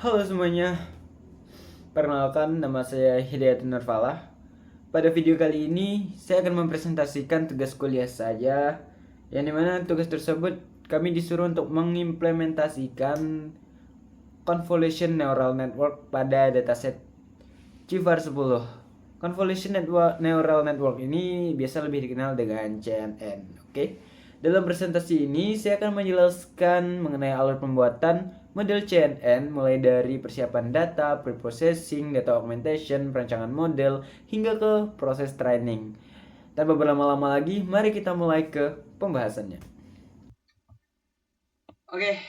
Halo semuanya, perkenalkan nama saya Hidayat Nurfalah. Pada video kali ini, saya akan mempresentasikan tugas kuliah saya, yang dimana tugas tersebut kami disuruh untuk mengimplementasikan Convolution Neural Network pada dataset CIFAR 10. Neural Network ini biasa lebih dikenal dengan CNN. Oke. Dalam presentasi ini saya akan menjelaskan mengenai alur pembuatan model CNN mulai dari persiapan data, preprocessing, data augmentation, perancangan model hingga ke proses training. Tanpa berlama-lama lagi, mari kita mulai ke pembahasannya. Oke,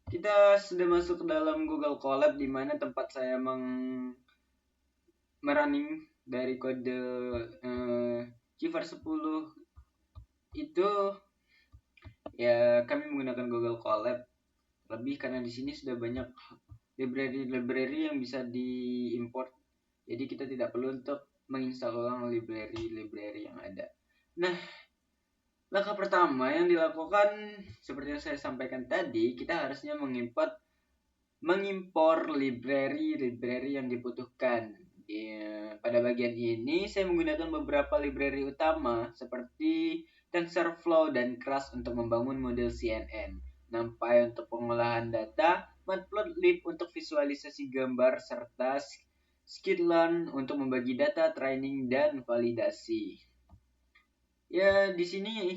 kita sudah masuk ke dalam Google Colab di mana tempat saya merunning dari kode Civar 10 itu, ya kami menggunakan Google Colab lebih karena di sini sudah banyak library yang bisa diimport, jadi kita tidak perlu untuk menginstal ulang library yang ada. Nah, langkah pertama yang dilakukan seperti yang saya sampaikan tadi, kita harusnya mengimpor library yang dibutuhkan. Pada bagian ini saya menggunakan beberapa library utama seperti TensorFlow dan Keras untuk membangun model CNN, NumPy untuk pengolahan data, Matplotlib untuk visualisasi gambar, serta Skitlearn untuk membagi data, training, dan validasi. Ya, di sini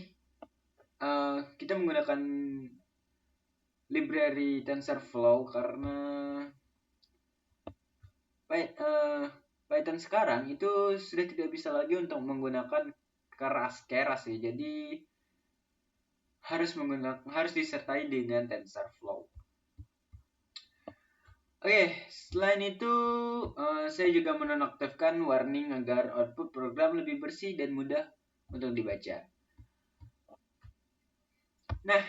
kita menggunakan library TensorFlow karena Python sekarang itu sudah tidak bisa lagi untuk menggunakan keras ya. Jadi harus disertai dengan TensorFlow. Oke, selain itu saya juga menonaktifkan warning agar output program lebih bersih dan mudah untuk dibaca. Nah,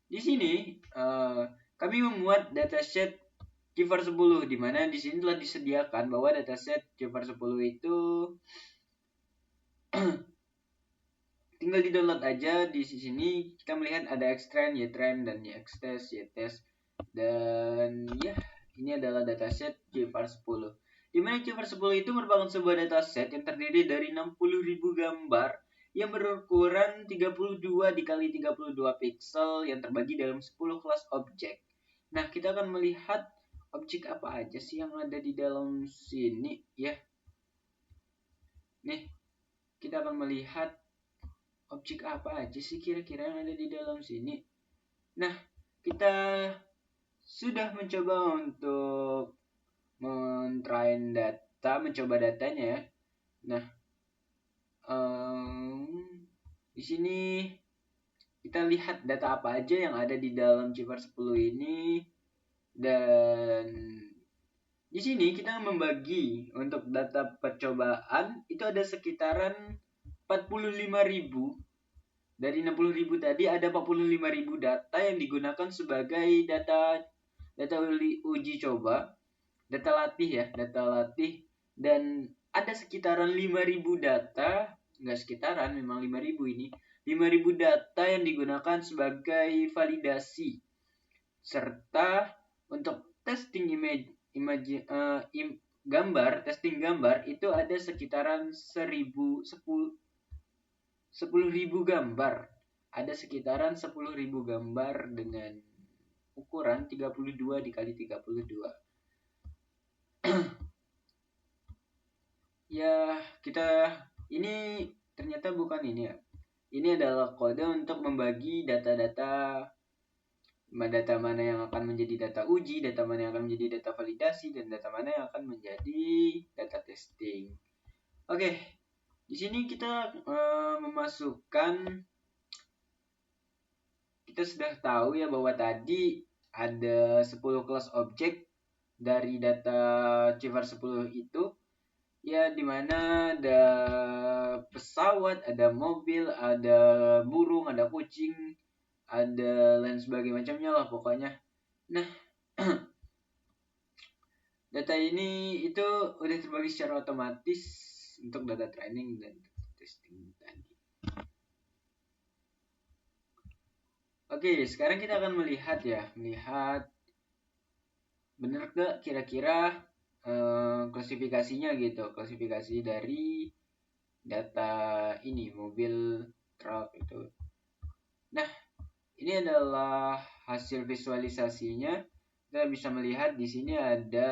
di sini kami memuat dataset Civar 10, di mana di sini telah disediakan bahwa dataset Civar 10 itu tinggal di-download aja. Di sini kita melihat ada Xtrend, Ytrend, dan Yxtest, Ytest. Dan ya, ini adalah dataset Civar 10. Di mana Civar 10 itu merupakan sebuah dataset yang terdiri dari 60.000 gambar yang berukuran 32 dikali 32 pixel yang terbagi dalam 10 kelas objek. Nah, kita akan melihat objek apa aja sih yang ada di dalam sini ya. Nih, kita akan melihat objek apa aja sih kira-kira yang ada di dalam sini. Nah, kita sudah mencoba untuk mencoba datanya ya. Nah, di sini kita lihat data apa aja yang ada di dalam Civar 10 ini. Dan di sini kita membagi untuk data percobaan itu ada sekitaran 45.000. Dari 60.000 tadi ada 45.000 data yang digunakan sebagai data uji coba, data latih, dan ada sekitaran 5.000 data, enggak sekitaran, memang 5.000 ini. 5.000 data yang digunakan sebagai validasi serta untuk testing testing gambar itu ada sekitaran 10.000 gambar. Ada sekitaran 10.000 gambar dengan ukuran 32 dikali 32. Ya, kita ini ternyata bukan ini ya. Ini adalah kode untuk membagi data-data mana yang akan menjadi data uji, data mana yang akan menjadi data validasi, dan data mana yang akan menjadi data testing. Oke, di sini kita memasukkan, kita sudah tahu ya bahwa tadi ada 10 kelas objek dari data Civar 10 itu, ya dimana ada pesawat, ada mobil, ada burung, ada kucing, ada lain sebagainya macamnya lah pokoknya. Nah, data ini itu udah terbagi secara otomatis untuk data training dan testing tadi. Oke, sekarang kita akan melihat bener gak kira-kira klasifikasinya gitu, klasifikasi dari data ini mobil, truk itu. Nah, ini adalah hasil visualisasinya. Kita bisa melihat di sini ada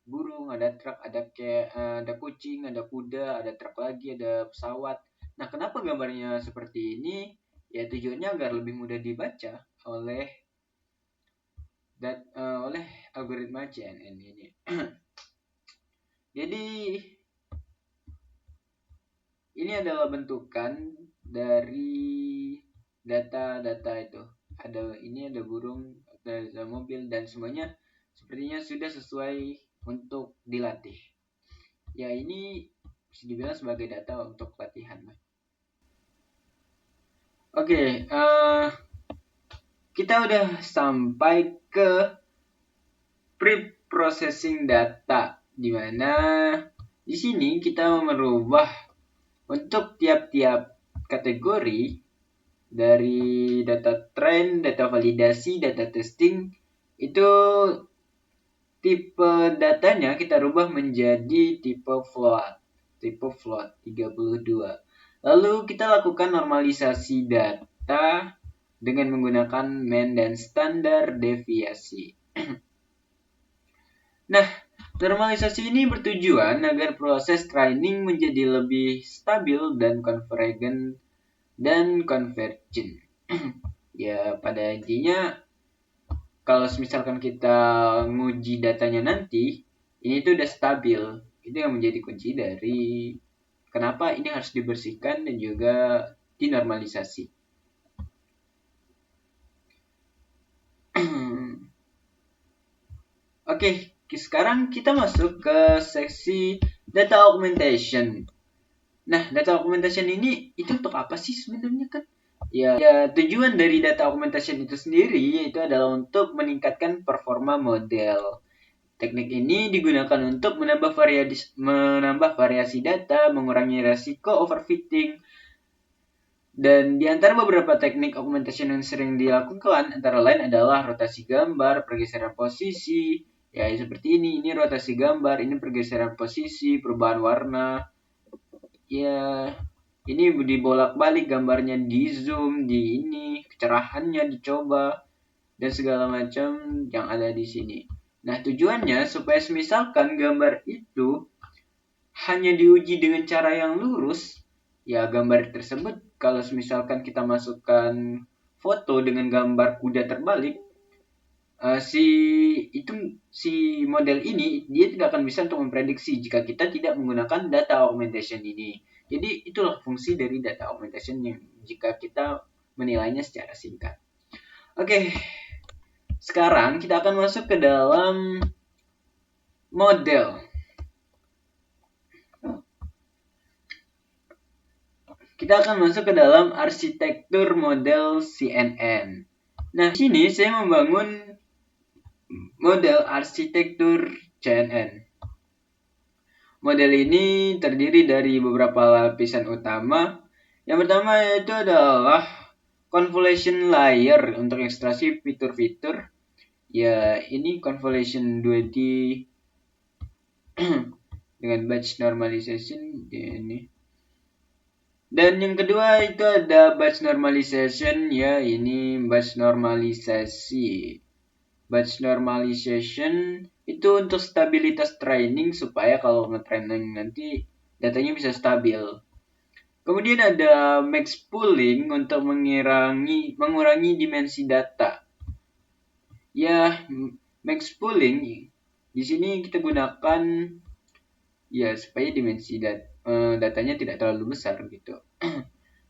burung, ada truk, ada kucing, ada kuda, ada truk lagi, ada pesawat. Nah, kenapa gambarnya seperti ini? Ya tujuannya agar lebih mudah dibaca oleh oleh algoritma CNN ini. Jadi ini adalah bentukan dari data-data itu. Ada burung, ada mobil, dan semuanya sepertinya sudah sesuai untuk dilatih. Ya ini bisa dibilang sebagai data untuk latihan. Oke, kita udah sampai ke pre-processing data, di mana di sini kita merubah untuk tiap-tiap kategori dari data trend, data validasi, data testing, itu tipe datanya kita rubah menjadi tipe float 32. Lalu kita lakukan normalisasi data dengan menggunakan mean dan standar deviasi. Nah, normalisasi ini bertujuan agar proses training menjadi lebih stabil dan convergent dan convergent. Ya, pada intinya kalau misalkan kita nguji datanya nanti, ini tuh udah stabil. Itu yang menjadi kunci dari kenapa ini harus dibersihkan dan juga dinormalisasi. Oke, sekarang kita masuk ke seksi data augmentation. Nah, data augmentation ini itu untuk apa sih sebenarnya kan? Ya, tujuan dari data augmentation itu sendiri yaitu adalah untuk meningkatkan performa model. Teknik ini digunakan untuk menambah variasi data, mengurangi resiko overfitting, dan di antara beberapa teknik augmentation yang sering dilakukan antara lain adalah rotasi gambar, pergeseran posisi, ya seperti ini rotasi gambar, ini pergeseran posisi, perubahan warna, ya ini dibolak-balik gambarnya, di zoom, di ini kecerahannya dicoba dan segala macam yang ada di sini. Nah, tujuannya supaya misalkan gambar itu hanya diuji dengan cara yang lurus, ya gambar tersebut kalau misalkan kita masukkan foto dengan gambar kuda terbalik, si model ini dia tidak akan bisa untuk memprediksi jika kita tidak menggunakan data augmentation ini. Jadi itulah fungsi dari data augmentation yang jika kita menilainya secara singkat. Oke, sekarang kita akan masuk ke dalam model. Kita akan masuk ke dalam arsitektur model CNN. Nah, di sini saya membangun model arsitektur CNN. Model ini terdiri dari beberapa lapisan utama. Yang pertama yaitu adalah convolution layer untuk ekstraksi fitur-fitur. Ya, ini convolution 2D dengan batch normalization ini. Dan yang kedua itu ada batch normalization, ya ini batch normalisasi. Batch normalization itu untuk stabilitas training supaya kalau nge-training nanti datanya bisa stabil. Kemudian ada max pooling untuk mengurangi dimensi data. Ya, max pooling di sini kita gunakan ya supaya dimensi datanya tidak terlalu besar gitu.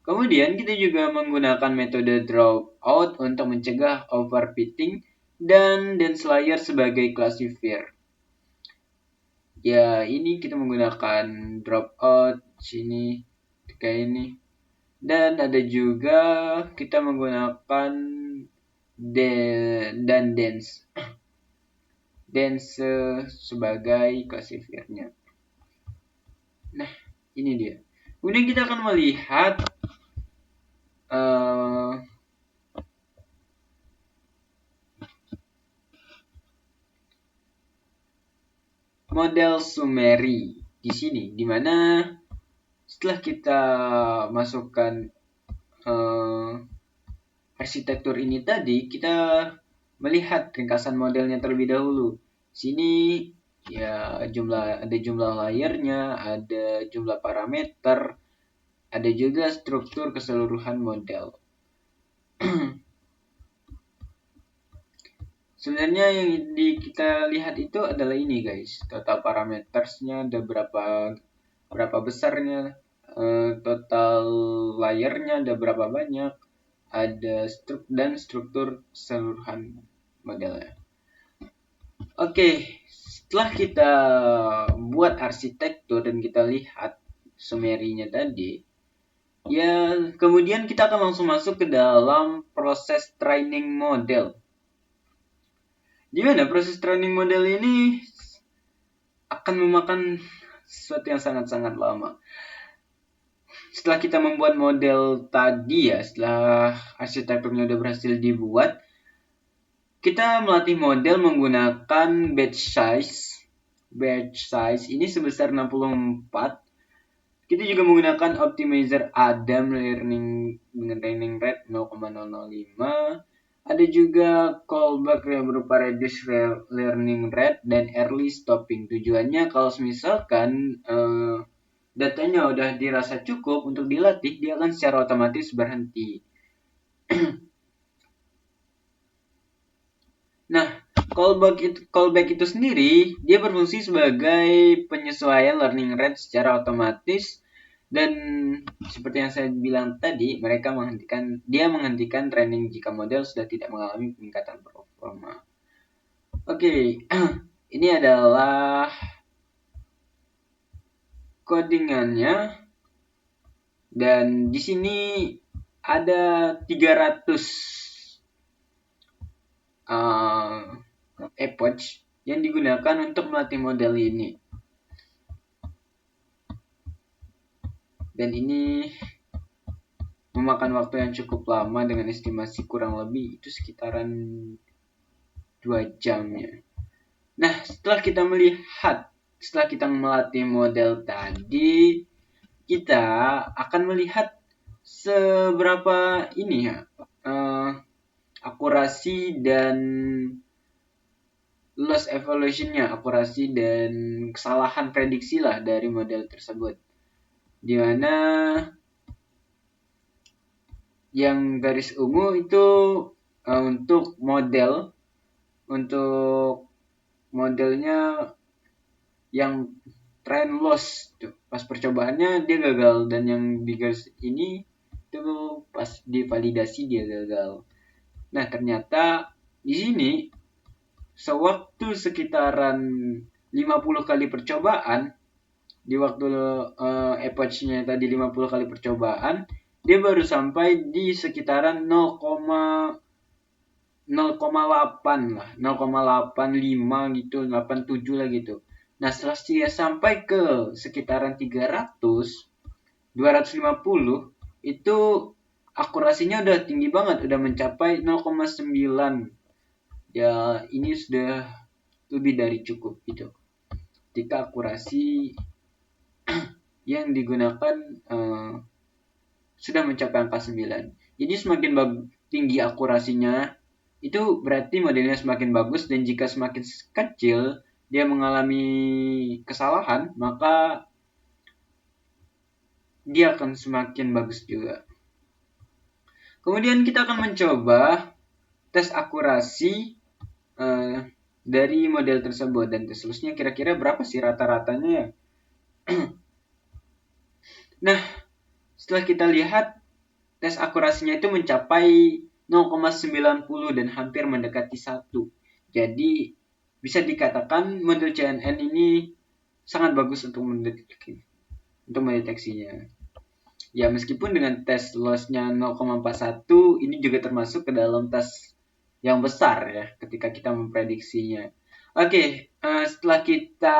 Kemudian kita juga menggunakan metode dropout untuk mencegah overfitting dan dense layer sebagai classifier. Ya, ini kita menggunakan dropout sini kayak ini. Dan ada juga kita menggunakan dense sebagai classifiernya. Nah, ini dia. Kemudian kita akan melihat model summary di sini, dimana setelah kita masukkan arsitektur ini tadi, kita melihat ringkasan modelnya terlebih dahulu. Sini ya ada jumlah layernya, ada jumlah parameter, ada juga struktur keseluruhan model. Sebenarnya yang kita lihat itu adalah ini guys, total parametersnya ada berapa besarnya, total layernya ada berapa banyak, ada struktur keseluruhan modelnya. Oke, setelah kita buat arsitektur dan kita lihat summary-nya tadi, ya kemudian kita akan langsung masuk ke dalam proses training model. Di mana proses training model ini akan memakan sesuatu yang sangat-sangat lama. Setelah kita membuat model tadi ya, setelah arsitekturnya udah berhasil dibuat, kita melatih model menggunakan batch size. Batch size ini sebesar 64. Kita juga menggunakan optimizer Adam learning dengan training rate 0,005. Ada juga callback yang berupa reduce learning rate dan early stopping. Tujuannya kalau misalkan datanya udah dirasa cukup untuk dilatih, dia akan secara otomatis berhenti. Nah, callback itu sendiri, dia berfungsi sebagai penyesuaian learning rate secara otomatis, dan seperti yang saya bilang tadi, dia menghentikan training jika model sudah tidak mengalami peningkatan performa. Oke, ini adalah codingannya, dan di sini ada 300 epoch yang digunakan untuk melatih model ini. Dan ini memakan waktu yang cukup lama dengan estimasi kurang lebih itu sekitaran 2 jamnya. Nah, setelah kita melatih model tadi, kita akan melihat seberapa ini ya akurasi dan loss evaluation-nya, akurasi dan kesalahan prediksi lah dari model tersebut. Dimana yang garis ungu itu untuk modelnya yang trend loss tuh, pas percobaannya dia gagal, dan yang di garis ini itu pas divalidasi dia gagal. Nah, ternyata di sini sewaktu sekitaran 50 kali percobaan, di waktu epoch-nya tadi 50 kali percobaan, dia baru sampai di sekitaran 0,8 lah, 0,85 gitu, 87 lah gitu. Nah, setelah dia sampai ke sekitaran 250, itu akurasinya udah tinggi banget, udah mencapai 0,9. Ya, ini sudah lebih dari cukup gitu. Ketika akurasi yang digunakan sudah mencapai angka 9. Jadi semakin tinggi akurasinya, itu berarti modelnya semakin bagus, dan jika semakin kecil dia mengalami kesalahan, maka dia akan semakin bagus juga. Kemudian kita akan mencoba tes akurasi dari model tersebut, dan tes loss-nya kira-kira berapa sih rata-ratanya ya. Nah, setelah kita lihat tes akurasinya itu mencapai 0,90 dan hampir mendekati 1. Jadi bisa dikatakan model CNN ini sangat bagus untuk mendeteksinya. Ya, meskipun dengan tes loss-nya 0,41, ini juga termasuk ke dalam tes yang besar ya ketika kita memprediksinya. Oke, setelah kita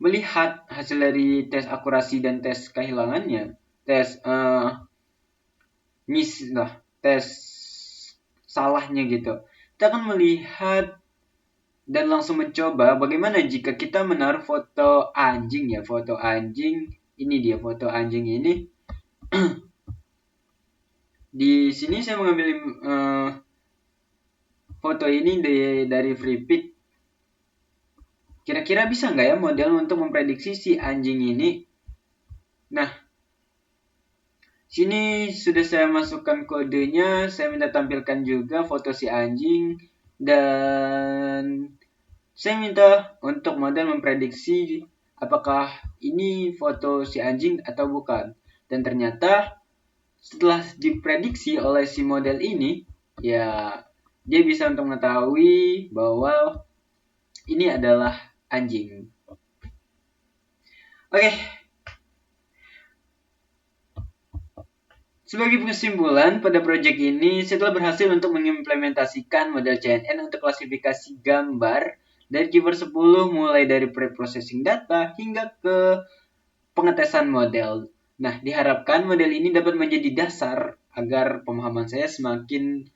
melihat hasil dari tes akurasi dan tes kehilangannya, tes salahnya gitu, kita akan melihat dan langsung mencoba bagaimana jika kita menaruh foto anjing ya, foto anjing. Ini dia foto anjing ini. Di sini saya mengambil foto ini dari FreePic. Kira-kira bisa nggak ya model untuk memprediksi si anjing ini? Nah, sini sudah saya masukkan kodenya. Saya minta tampilkan juga foto si anjing. Dan saya minta untuk model memprediksi apakah ini foto si anjing atau bukan. Dan ternyata setelah diprediksi oleh si model ini, ya dia bisa untuk mengetahui bahwa ini adalah anjing. Oke. Sebagai kesimpulan, pada proyek ini saya telah berhasil untuk mengimplementasikan model CNN untuk klasifikasi gambar dari keyword 10 mulai dari pre-processing data hingga ke pengetesan model. Nah, diharapkan model ini dapat menjadi dasar agar pemahaman saya semakin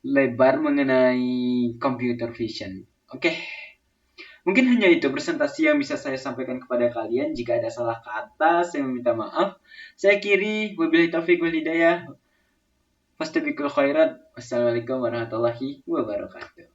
lebar mengenai computer vision. Oke. Mungkin hanya itu presentasi yang bisa saya sampaikan kepada kalian. Jika ada salah kata, saya meminta maaf. Saya akhiri, wabillahi taufiq wal hidayah. Fastabiqul khairat. Wassalamualaikum warahmatullahi wabarakatuh.